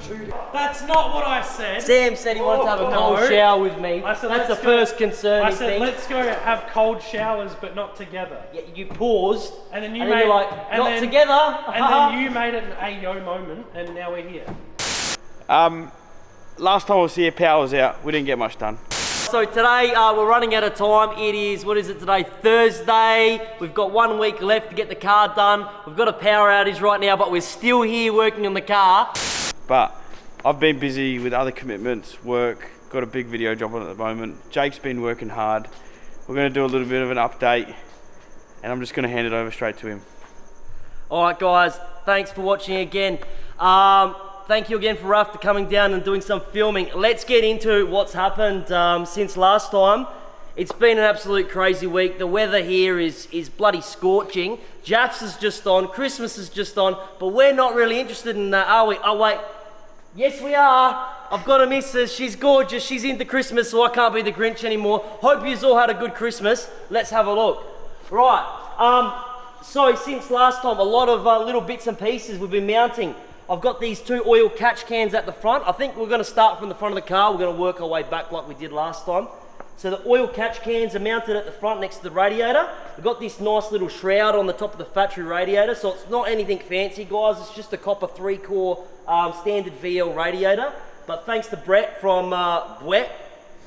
too. That's not what I said. Sam said he wanted to have a cold shower with me. I said, that's the first concerning thing. I said, let's go have cold showers, but not together. Yeah, you paused, and then you're like, not together. And then you made it an ayo moment, and now we're here. Last time I was here, power was out. We didn't get much done. So today we're running out of time. It is, what is it today? Thursday. We've got 1 week left to get the car done. We've got a power outage right now, but we're still here working on the car. But I've been busy with other commitments, work, got a big video job on at the moment. Jake's been working hard. We're going to do a little bit of an update, and I'm just going to hand it over straight to him. All right, guys, thanks for watching again. Thank you again for Raf for coming down and doing some filming. Let's get into what's happened since last time. It's been an absolute crazy week. The weather here is bloody scorching. Jaffs is just on, Christmas is just on, but we're not really interested in that, are we? Oh wait, yes we are. I've got a missus, she's gorgeous, she's into Christmas, so I can't be the Grinch anymore. Hope yous all had a good Christmas. Let's have a look. Right, so since last time, a lot of little bits and pieces we've been mounting. I've got these 2 oil catch cans at the front. I think we're going to start from the front of the car. We're going to work our way back like we did last time. So the oil catch cans are mounted at the front next to the radiator. We've got this nice little shroud on the top of the factory radiator. So it's not anything fancy, guys. It's just a copper 3-core standard VL radiator. But thanks to Brett from Bwet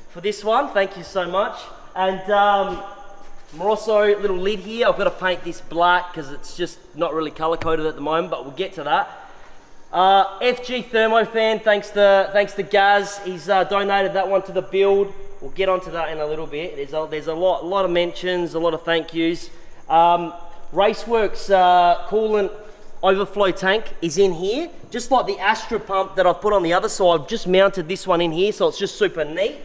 for this one. Thank you so much. And Morosso little lid here. I've got to paint this black because it's just not really color coded at the moment, but we'll get to that. FG thermofan, thanks to Gaz. He's donated that one to the build. We'll get onto that in a little bit. There's a lot of mentions, a lot of thank yous. Raceworks coolant overflow tank is in here, just like the Astra pump that I've put on the other side. I've just mounted this one in here, so it's just super neat.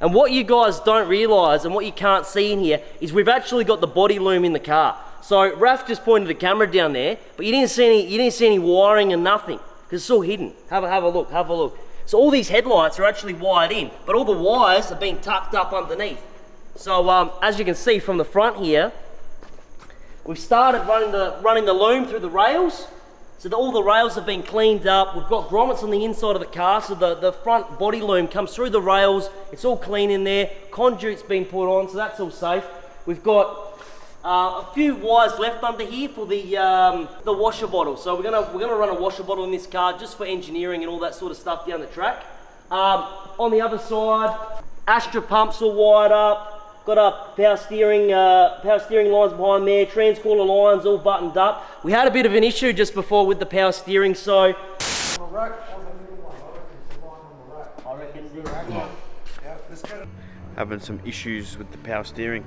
And what you guys don't realise and what you can't see in here is we've actually got the body loom in the car. So Raf just pointed the camera down there, but you didn't see any wiring and nothing because it's all hidden. Have a look. So all these headlights are actually wired in, but all the wires have been tucked up underneath. So as you can see from the front here, we've started running the loom through the rails. So all the rails have been cleaned up. We've got grommets on the inside of the car, so the front body loom comes through the rails. It's all clean in there. Conduit's been put on, so that's all safe. We've got a few wires left under here for the washer bottle. So we're gonna run a washer bottle in this car just for engineering and all that sort of stuff down the track. On the other side, Astra pumps all wired up. Got a power steering lines behind there. Transcaller lines all buttoned up. We had a bit of an issue just before with the power steering, so. Having some issues with the power steering.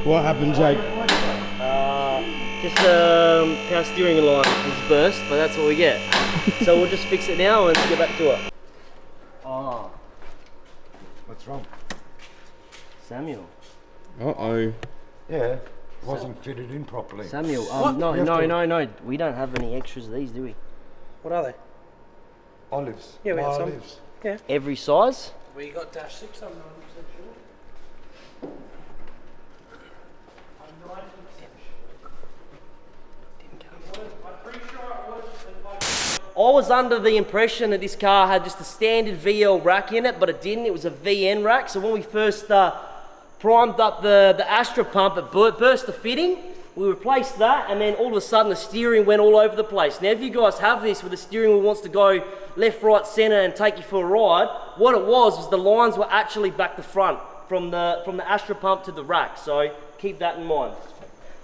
What happened, Jake? Just power steering line has burst, but that's what we get. So we'll just fix it now and get back to it. Oh. What's wrong? Samuel. Uh-oh. Yeah, it wasn't fitted in properly. Samuel, no. We don't have any extras of these, do we? What are they? Olives. Yeah, we have some. Olives. Yeah. Every size? We got -6, I'm 90% sure. I was under the impression that this car had just a standard VL rack in it, but it didn't. It was a VN rack. So when we first primed up the Astra pump, it burst the fitting. We replaced that, and then all of a sudden the steering went all over the place. Now if you guys have this where the steering wheel wants to go left, right, center and take you for a ride, what it was the lines were actually back to front from the Astra pump to the rack. So keep that in mind.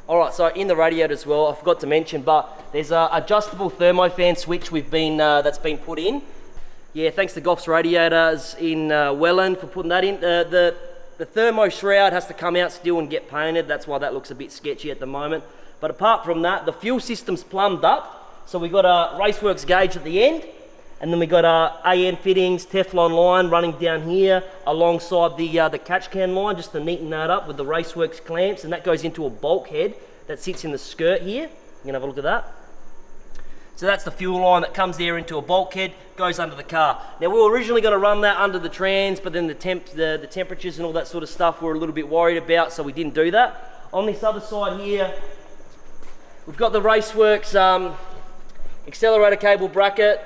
Alright, so in the radiator as well, I forgot to mention, but there's a adjustable thermofan switch that's been put in. Yeah, thanks to Goff's Radiators in Welland for putting that in. The thermo shroud has to come out still and get painted. That's why that looks a bit sketchy at the moment. But apart from that, the fuel system's plumbed up. So we've got a Raceworks gauge at the end, and then we got AN fittings, Teflon line running down here alongside the catch can line, just to neaten that up with the Raceworks clamps, and that goes into a bulkhead that sits in the skirt here. You can have a look at that. So that's the fuel line that comes there into a bulkhead, goes under the car. Now we were originally going to run that under the trans, but then the temperatures and all that sort of stuff we're a little bit worried about, so we didn't do that. On this other side here, we've got the Raceworks accelerator cable bracket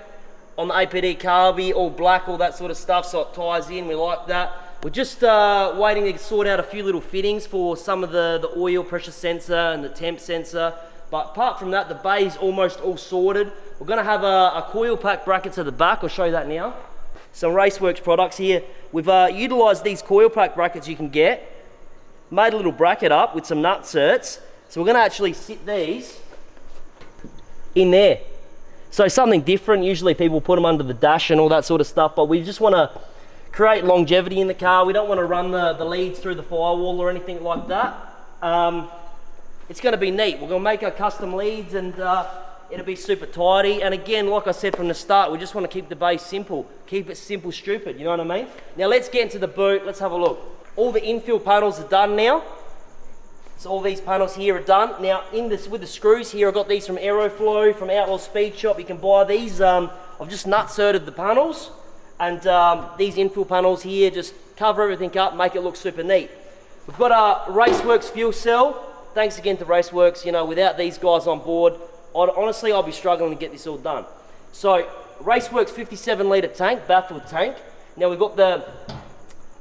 on the APD carby, all black, all that sort of stuff, so it ties in. We like that. We're just waiting to sort out a few little fittings for some of the oil pressure sensor and the temp sensor. But apart from that, the bay's almost all sorted. We're gonna have a coil pack brackets at the back. I'll show you that now. Some Raceworks products here. We've utilized these coil pack brackets you can get, made a little bracket up with some nut certs. So we're gonna actually sit these in there. So something different. Usually people put them under the dash and all that sort of stuff, but we just wanna create longevity in the car. We don't wanna run the leads through the firewall or anything like that. It's gonna be neat. We're gonna make our custom leads and it'll be super tidy. And again, like I said from the start, we just wanna keep the base simple. Keep it simple, stupid, you know what I mean? Now let's get into the boot, let's have a look. All the infill panels are done now. So all these panels here are done. Now in this, with the screws here, I got these from Aeroflow, from Outlaw Speed Shop. You can buy these. I've just nut certed the panels. And these infill panels here just cover everything up, make it look super neat. We've got a Raceworks fuel cell. Thanks again to Raceworks. You know, without these guys on board, honestly, I'll be struggling to get this all done. So, Raceworks 57 litre tank, baffled tank. Now we've got the,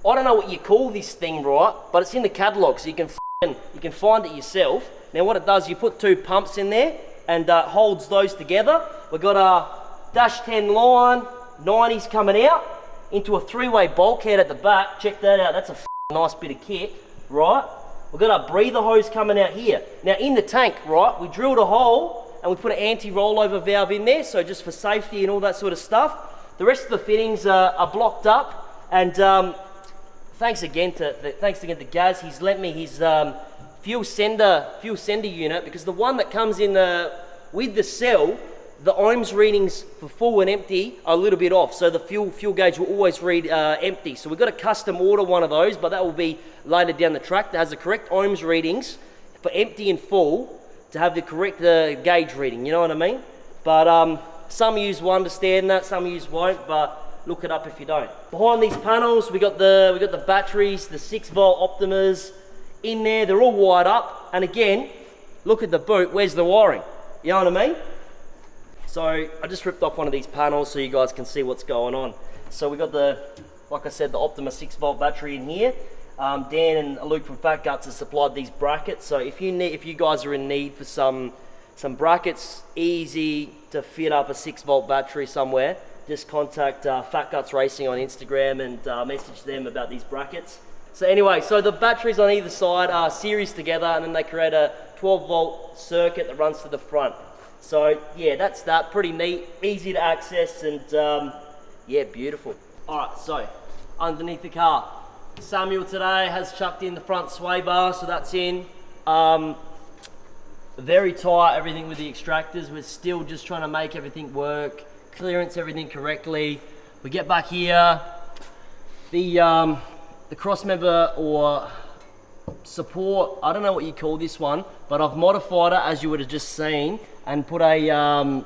I don't know what you call this thing, right? But it's in the catalogue, so you can find it yourself. Now what it does, you put 2 pumps in there and holds those together. We've got a dash 10 line, 90s coming out into a 3-way bulkhead at the back. Check that out, that's a nice bit of kit, right? We've got a breather hose coming out here. Now in the tank, right, we drilled a hole and we put an anti-rollover valve in there, so just for safety and all that sort of stuff. The rest of the fittings are blocked up, and thanks again to Gaz. He's lent me his fuel sender unit, because the one that comes in with the cell, the ohms readings for full and empty are a little bit off, so the fuel gauge will always read empty. So we've got to custom order one of those, but that will be later down the track. That has the correct ohms readings for empty and full to have the correct gauge reading, you know what I mean? But some of you will understand that, some of you won't, but look it up if you don't. Behind these panels, we got the batteries, the 6-volt Optimas in there. They're all wired up, and again, look at the boot. Where's the wiring? You know what I mean? So I just ripped off one of these panels so you guys can see what's going on. So we got like I said, the Optima 6-volt battery in here. Dan and Luke from Fat Guts have supplied these brackets. So if you guys are in need for some brackets, easy to fit up a 6-volt battery somewhere, just contact Fat Guts Racing on Instagram and message them about these brackets. So anyway, so the batteries on either side are series together, and then they create a 12-volt circuit that runs to the front. So yeah, that's that. Pretty neat, easy to access, and yeah, beautiful. All right, so underneath the car, Samuel today has chucked in the front sway bar, so that's in. Very tight, everything with the extractors. We're still just trying to make everything work, clearance everything correctly. We get back here, the cross member or support, I don't know what you call this one, but I've modified it as you would have just seen, and put a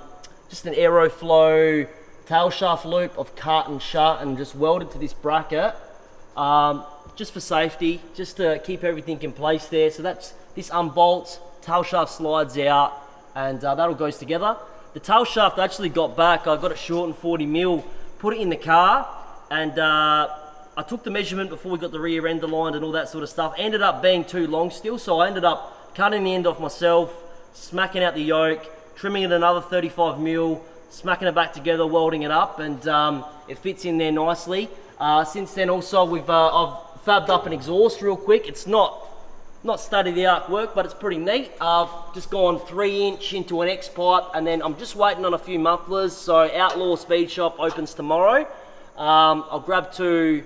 just an Aeroflow tail shaft loop of cut and shut and just welded to this bracket, just for safety, just to keep everything in place there. So that's, this unbolts, tail shaft slides out, and that all goes together. The tail shaft I actually got back, I got it short and 40mm, put it in the car, and I took the measurement before we got the rear end aligned and all that sort of stuff. Ended up being too long still, so I ended up cutting the end off myself, smacking out the yoke, trimming it another 35mm, smacking it back together, welding it up, and it fits in there nicely. Since then also I've fabbed up an exhaust real quick. It's not state-of-the-art work, but it's pretty neat. I've just gone 3-inch into an X-pipe, and then I'm just waiting on a few mufflers. So Outlaw Speed Shop opens tomorrow. I'll grab 2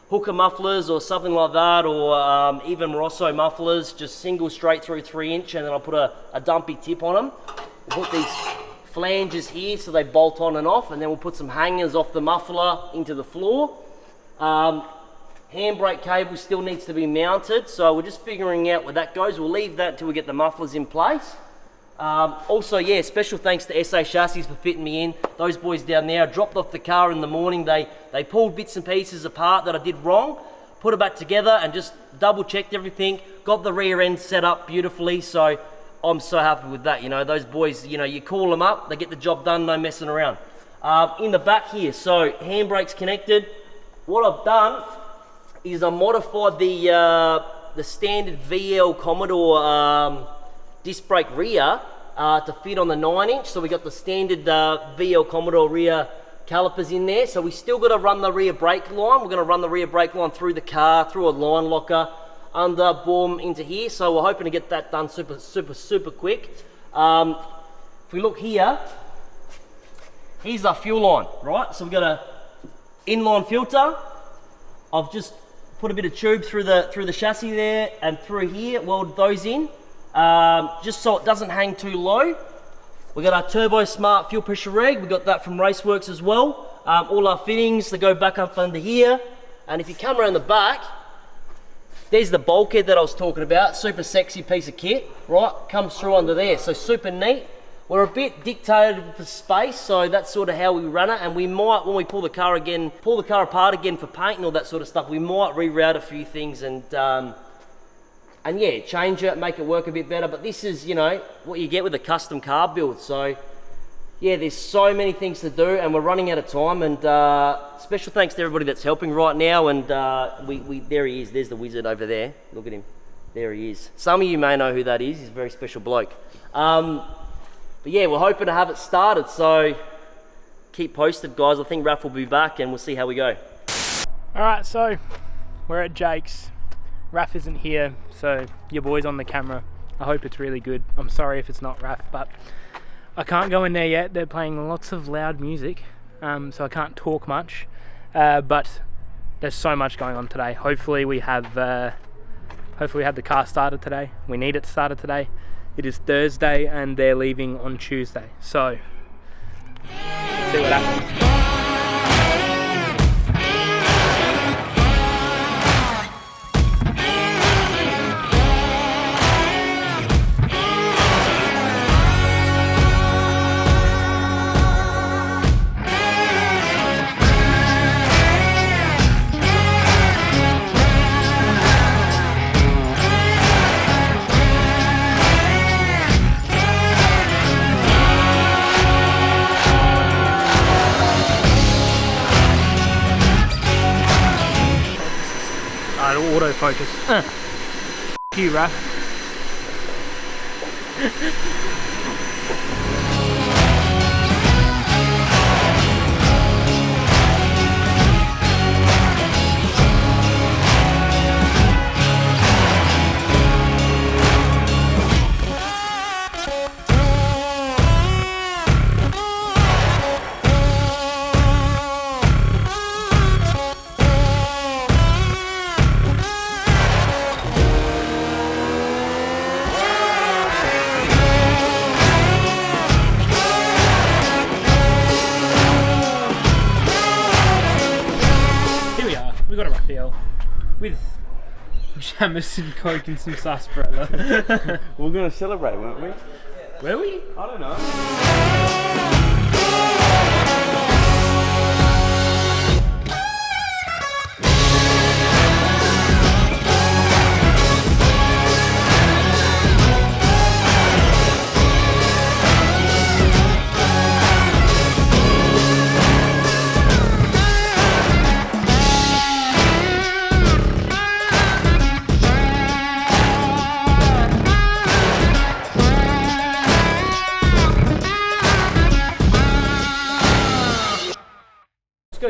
hooker mufflers or something like that, or even Rosso mufflers, just single straight through 3-inch, and then I'll put a dumpy tip on them. We'll put these flanges here so they bolt on and off, and then we'll put some hangers off the muffler into the floor. Handbrake cable still needs to be mounted, so we're just figuring out where that goes. We'll leave that until we get the mufflers in place. Also, yeah, special thanks to SA Chassis for fitting me in. Those boys down there, I dropped off the car in the morning. They pulled bits and pieces apart that I did wrong, put it back together and just double checked everything, got the rear end set up beautifully. So I'm so happy with that. You know, those boys, you know, you call them up, they get the job done, no messing around. In the back here, so handbrake's connected. What I've done is I modified the standard VL Commodore disc brake rear to fit on the 9-inch. So we got the standard VL Commodore rear calipers in there. So we still got to run the rear brake line. We're going to run the rear brake line through the car, through a line locker, under, boom, into here. So we're hoping to get that done super quick. If we look here, here's our fuel line, right? So we've got a inline filter. I've just put a bit of tube through the chassis there and through here, welded those in, just so it doesn't hang too low. We got our Turbo Smart fuel pressure reg. We got that from Raceworks as well. All our fittings, they go back up under here. And if you come around the back, there's the bulkhead that I was talking about. Super sexy piece of kit, right? Comes through under there, so super neat. We're a bit dictated for space, so that's sort of how we run it. And we might, when we pull the car apart again for paint and all that sort of stuff, we might reroute a few things and yeah, change it, make it work a bit better. But this is, you know, what you get with a custom car build. So yeah, there's so many things to do, and we're running out of time. And special thanks to everybody that's helping right now. And there he is. There's the wizard over there. Look at him. There he is. Some of you may know who that is. He's a very special bloke. But yeah, we're hoping to have it started, so keep posted, guys. I think Raph will be back and we'll see how we go. Alright, so we're at Jake's. Raph isn't here, so your boy's on the camera. I hope it's really good. I'm sorry if it's not Raph, but I can't go in there yet. They're playing lots of loud music, so I can't talk much. But there's so much going on today. Hopefully we have the car started today. We need it started today. It is Thursday and they're leaving on Tuesday. So, let's see what happens. Autofocus. F you, Raph. With Jamison, Coke and some sarsaparilla. We were going to celebrate, weren't we? Were we? I don't know.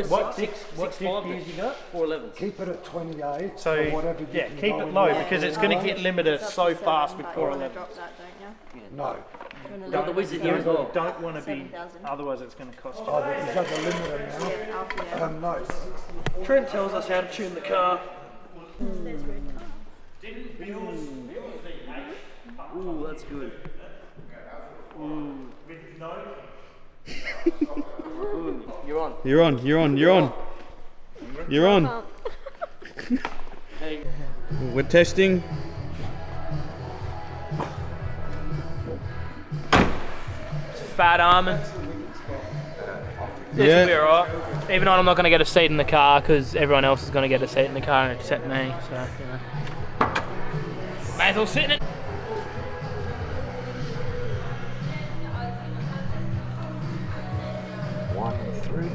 What 6.5 years you got? 411. Keep it at 28. So or whatever yeah, you keep can it go low in. because it's going to get limited so fast with 411. Drop that, don't you? No. Got the wizard here as You well. don't want to be, 7,000. otherwise it's going to cost you. Oh, but is that the limiter now? Yeah, after that. No. Trent tells us how to tune the car. There's red car. Ooh, that's good. Ooh. You're on. You're on, you're on, you're on. You're on. We're testing. Fat almond. This will be alright. Even though I'm not going to get a seat in the car because everyone else is going to get a seat in the car except me. So, you know. May as well sit in it. Fucking 3.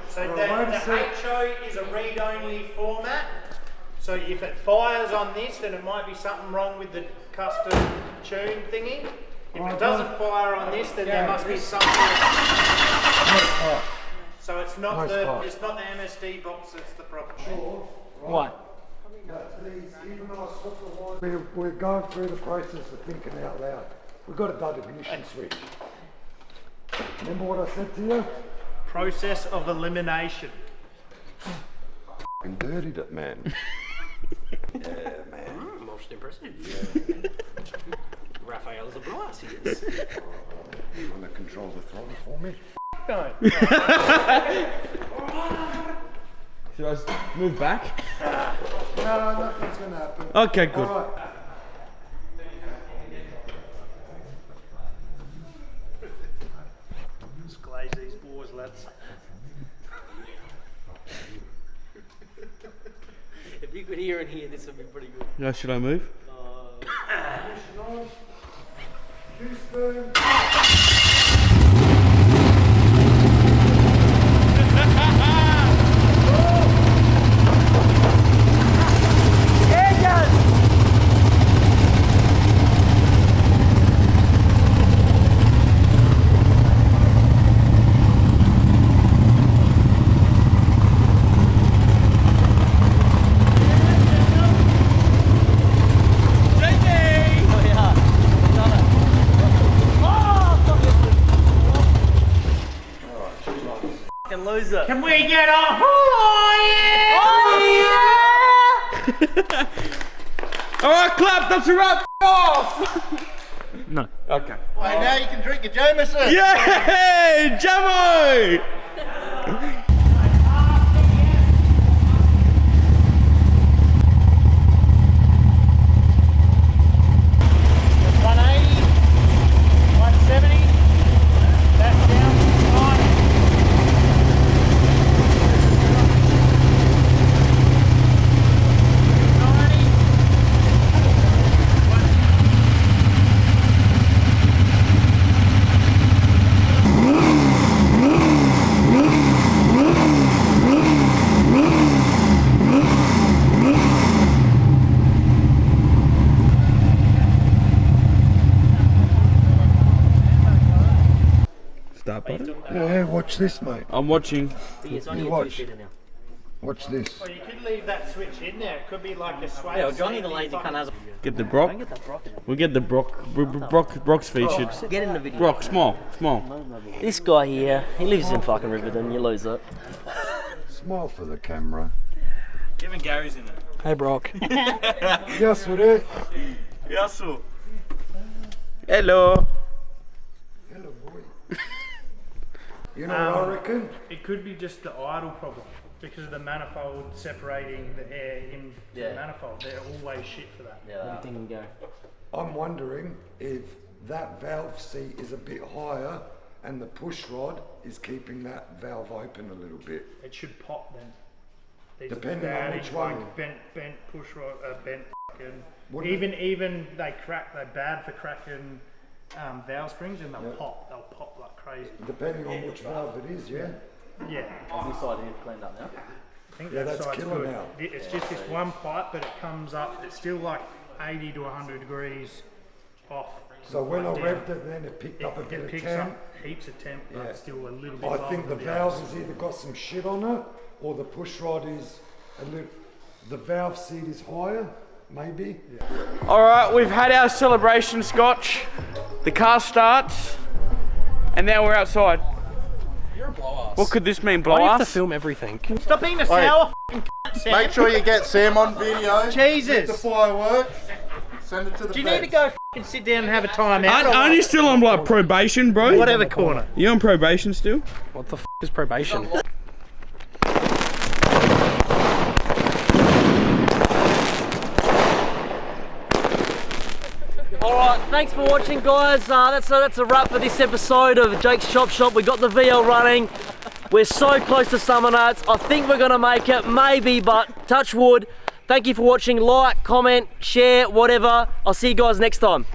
So the HO is a read-only format. So if it fires on this, then it might be something wrong with the custom tune thingy. If it doesn't fire on this, then there must be something. So it's not the MSD box that's the problem. What? We're going through the process of thinking out loud. We've got a dud ignition switch. Remember what I said to you? Process of elimination. Fucking dirtied it, man. Yeah, man. Most impressive. Raphael's a blast, he is. You want to control the throttle for me? No. Should I move back? No, nothing's going to happen. Okay, good. All right. Just glaze these boars, lads. If you could hear and hear, this would be pretty good. No, should I move? Houston. Loser. Can we get on? Oh yeah! Alright, clap, that's a wrap. Off! No. Okay. Right, now you can drink your Jameson. Yay! Jamo! Start button. Yeah, watch this, mate. I'm watching. It's only You a watch. two-seater now. Watch this. Well, you could leave that switch in there. It could be like a sway. Yeah, well, Johnny the lazy cunt has a... Get the Brock. Get that Brock in it. We'll get the Brock's featured. Get in the video. Brock, small. This guy here, he lives in fucking Riverton, you loser. Smile for the camera. Even Gary's in it. Hey, Brock. Yes, with it. Yasu. Hello. Hello, boy. You know what I reckon? It could be just the idle problem because of the manifold separating the air into the manifold. They're always shit for that. Yeah, you go. I'm wondering if that valve seat is a bit higher and the push rod is keeping that valve open a little bit. It should pop then. These Depending are on bad, which it's one. like bent push rod, bent fucking. Wouldn't Even they crack. They're bad for cracking valve springs, and they'll pop. They'll pop like crazy. Depending on which valve it is, yeah? Yeah. Is this side here cleaned up now? I think Yeah, that that's side's killer good. now. It's just this one pipe, but it comes up. It's still like 80 to 100 degrees off. So when I down. revved it, then it picked up a bit It of picks temp. up heaps of temp, Yeah. but still a little bit. I lower think the than valve others. has either got some shit on it or the push rod is a little. The valve seat is higher, maybe. Yeah. Alright, we've had our celebration scotch. The car starts. And now we're outside. You're a blow-ass. What could this mean, blow I have to us? film everything. Stop being a sour f***ing cunt, Sam. Make sure you get Sam on video. Jesus. The fireworks. Send it to the Do you need to go f***ing sit down and have a time out? Aren't you still on like probation, bro? Whatever corner. You on probation still? What the f is probation? Alright, thanks for watching, guys. That's a wrap for this episode of Jake's Chop Shop. We got the VL running. We're so close to summer nights. I think we're gonna make it, maybe, but touch wood. Thank you for watching. Like, comment, share, whatever. I'll see you guys next time.